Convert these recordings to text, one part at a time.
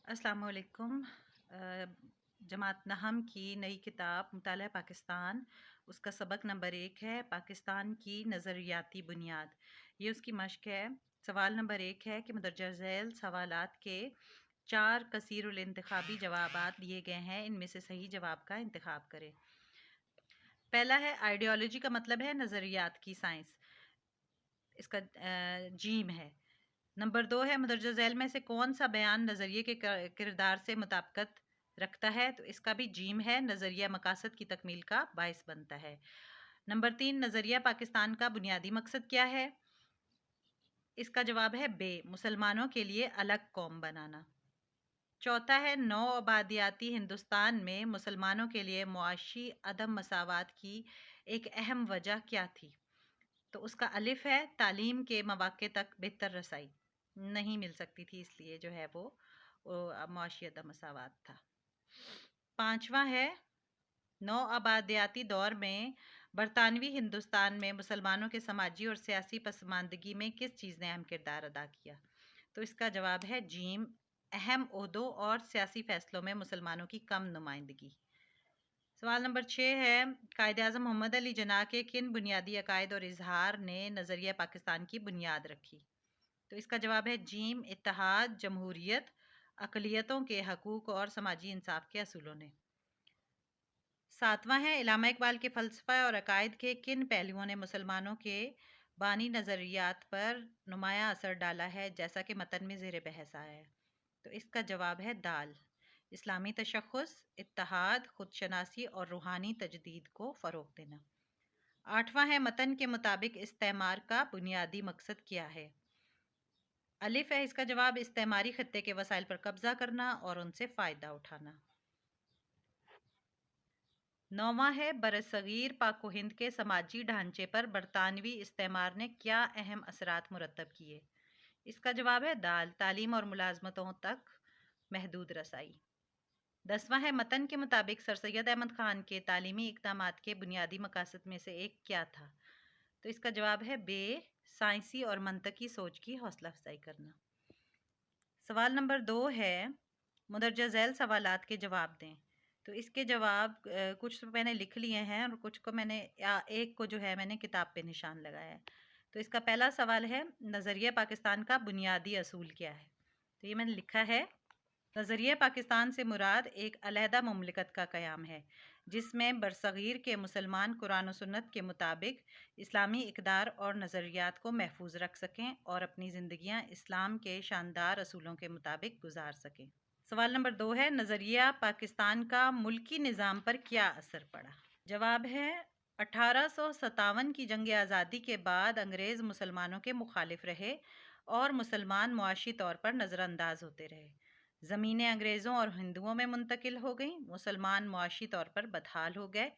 अस्सलाम वालेकुम। जमात नहम की नई किताब मुताला पाकिस्तान, उसका सबक नंबर 1 है पाकिस्तान की नज़रियाती बुनियाद। ये उसकी मश्क है। सवाल नंबर 1 है कि मदरजा झैल सवालात के 4 कसीरुल इंतखाबी जवाबात दिए गए हैं, इनमें से सही जवाब का इंतखाब करें। पहला है आइडियोलॉजी का मतलब है नज़रियात की साइंस, इसका जीम है। नंबर 2 है मदरजा झैल में से कौन सा बयान नज़रिए के किरदार से मुताबिकत रखता है, तो इसका भी जीम है, नज़रिया मकासद की तकमील का बायस बनता है। नंबर 3 नज़रिया पाकिस्तान का बुनियादी मकसद क्या है, इसका जवाब है बे, मुसलमानों के लिए अलग कौम बनाना। चौथा है नौ आबादियाती हिंदुस्तान में मुसलमानों के लिए मुआशी अदम मसावत की एक अहम वजह क्या थी, तो उसका अलिफ है तालीम के मौके तक बेहतर रसाई नहीं मिल सकती थी, इसलिए जो है वो मुआशी अदम मसावत था। पांचवा है नौ आबादियाती दौर में बरतानवी हिंदुस्तान में मुसलमानों के समाजी और सियासी पसमानदगी में किस चीज़ ने अहम किरदार अदा किया, तो इसका जवाब है जीम, अहम ओहदों और सियासी फैसलों में मुसलमानों की कम नुमाइंदगी। सवाल नंबर 6 है कायद-ए-आज़म मोहम्मद अली जिन्ना के किन बुनियादी अकायद और इजहार ने नज़रिया पाकिस्तान की बुनियाद रखी, तो इसका जवाब है जीम, इत्तेहाद, जमहूरियत, अकलियतों के हकूक़ और समाजी इंसाफ के असूलों ने। सातवां है इल्लामा इकबाल के फ़लसफ़ा और अकायद के किन पहलुओं ने मुसलमानों के बानी नज़रियात पर नुमाया असर डाला है, जैसा कि मतन में ज़ेर बहस आया है, तो इसका जवाब है दाल, इस्लामी तशख़्ख़ुस, इत्तेहाद, खुदशनासी और रूहानी तजदीद को फ़रोग़ देना। आठवां है मतन के मुताबिक इस्तेमार का बुनियादी मकसद क्या है, अलिफ है इसका जवाब इस्तेमारी खत्ते के वसाइल पर कब्जा करना और उनसे फ़ायदा उठाना। नौवां है बरसगीर पाक हिंद के समाजी ढांचे पर बरतानवी इस्तेमार ने क्या अहम असरात मुरतब किए, इसका जवाब है दाल, तालीम और मुलाजमतों तक महदूद रसाई। 10वां है मतन के मुताबिक सर सैयद अहमद खान के तालीमी इक़दामात के बुनियादी मकासद में से एक क्या था, तो इसका जवाब है बे, साइंसी और मंतकी सोच की हौसला अफजाई करना। सवाल नंबर 2 है मुदरजा झैल सवालात के जवाब दें, तो इसके जवाब कुछ तो मैंने लिख लिए हैं और कुछ को मैंने एक को जो है मैंने किताब पे निशान लगाया है। तो इसका पहला सवाल है नज़रिया पाकिस्तान का बुनियादी असूल क्या है, तो ये मैंने लिखा है नज़रिया पाकिस्तान से मुराद एक अलहदा मुमलिकत का क़याम है जिसमें बरसगीर के मुसलमान कुरान और सुन्नत के मुताबिक इस्लामी इक़दार और नज़रियात को महफूज रख सकें और अपनी ज़िंदगियां इस्लाम के शानदार असूलों के मुताबिक गुजार सकें। सवाल नंबर 2 है नज़रिया पाकिस्तान का मुल्की निज़ाम पर क्या असर पड़ा, जवाब है 1857 की जंग आज़ादी के बाद अंग्रेज़ मुसलमानों के मुखालिफ रहे और मुसलमान मुआशी तौर पर नज़रअंदाज होते रहे। ज़मीनें अंग्रेज़ों और हिंदुओं में मुंतकिल हो गईं, मुसलमान मुआशी तौर पर बदहाल हो गए।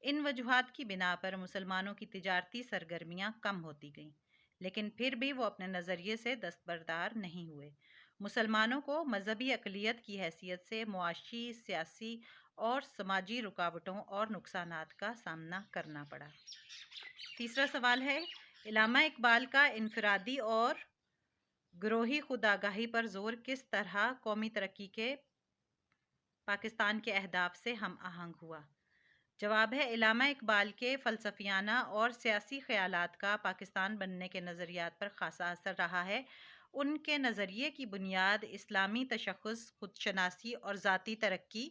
इन वजूहात की बिना पर मुसलमानों की तिजारती सरगर्मियां कम होती गईं, लेकिन फिर भी वो अपने नज़रिए से दस्तबरदार नहीं हुए। मुसलमानों को मजहबी अकलियत की हैसियत से मुआशी, सियासी और समाजी रुकावटों और नुकसानात का सामना करना पड़ा। तीसरा सवाल है इल्लामा इकबाल का इनफरादी और ग्रोही खुदागाही पर जोर किस तरह कौमी तरक्की के पाकिस्तान के अहदाफ से हम आहंग हुआ, जवाब है इल्लामा इकबाल के फ़लसफ़ियाना और सियासी ख़यालात का पाकिस्तान बनने के नज़रियात पर ख़ासा असर रहा है। उनके नज़रिए की बुनियाद इस्लामी तशख़्ख़ुस, खुदशनासी और ज़ाती तरक्की,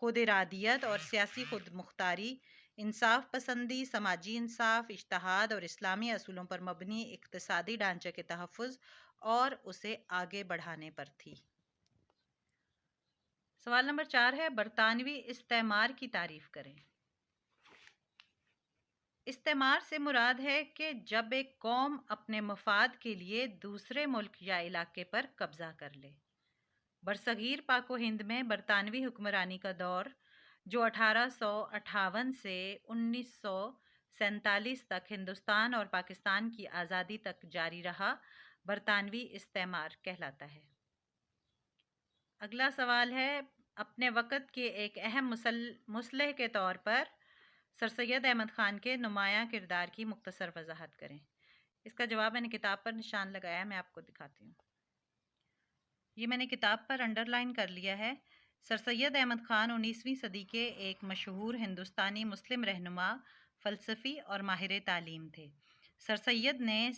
खुद इरादियत और सियासी खुद मुख्तारी, इंसाफ पसंदी, समाजी इंसाफ, इज्तिहाद और इस्लामी असूलों पर मबनी इक़्तिसादी ढांचे के तहफ़्फ़ुज़ और उसे आगे बढ़ाने पर थी। सवाल नंबर 4 है बरतानवी इस्तेमार की तारीफ़ करें। इस्तेमार से मुराद है कि जब एक कौम अपने मफाद के लिए दूसरे मुल्क या इलाके पर कब्जा कर ले। बरसगीर पाको हिंद में बरतानवी हुक्मरानी का दौर जो 1858 से 1947 तक हिंदुस्तान और पाकिस्तान की आज़ादी तक जारी रहा, बरतानवी इस्तेमार कहलाता है। अगला सवाल है अपने वक़्त के एक अहम मुसल्लह के तौर पर सर सैयद अहमद ख़ान के नुमाया किरदार की मुख्तसर वजाहत करें, इसका जवाब मैंने किताब पर निशान लगाया है, मैं आपको दिखाती हूँ। یہ میں نے کتاب پر انڈر لائن کر لیا ہے۔ سر سید احمد خان 19ویں صدی کے ایک مشہور ہندوستانی مسلم رہنما، فلسفی اور ماہر تعلیم تھے۔ سر سید نے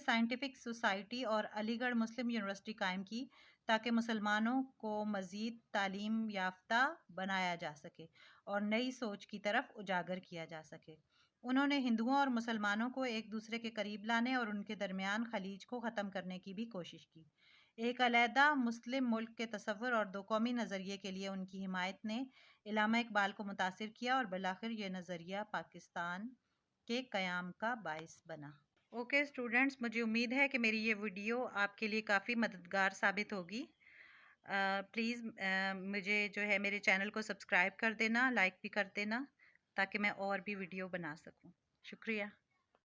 سائنٹیفک سوسائٹی اور علی گڑھ مسلم یونیورسٹی قائم کی تاکہ مسلمانوں کو مزید تعلیم یافتہ بنایا جا سکے اور نئی سوچ کی طرف اجاگر کیا جا سکے۔ انہوں نے ہندوؤں اور مسلمانوں کو ایک دوسرے کے قریب لانے اور ان کے درمیان خلیج کو ختم کرنے کی بھی کوشش کی۔ ایک علیحدہ مسلم ملک کے تصور اور دو قومی نظریے کے لیے ان کی حمایت نے علامہ اقبال کو متاثر کیا اور بالآخر یہ نظریہ پاکستان کے قیام کا باعث بنا۔ اوکے اسٹوڈنٹس، مجھے امید ہے کہ میری یہ ویڈیو آپ کے لیے کافی مددگار ثابت ہوگی۔ پلیز مجھے جو ہے میرے چینل کو سبسکرائب کر دینا، لائک بھی کر دینا تاکہ میں اور بھی ویڈیو بنا سکوں۔ شکریہ۔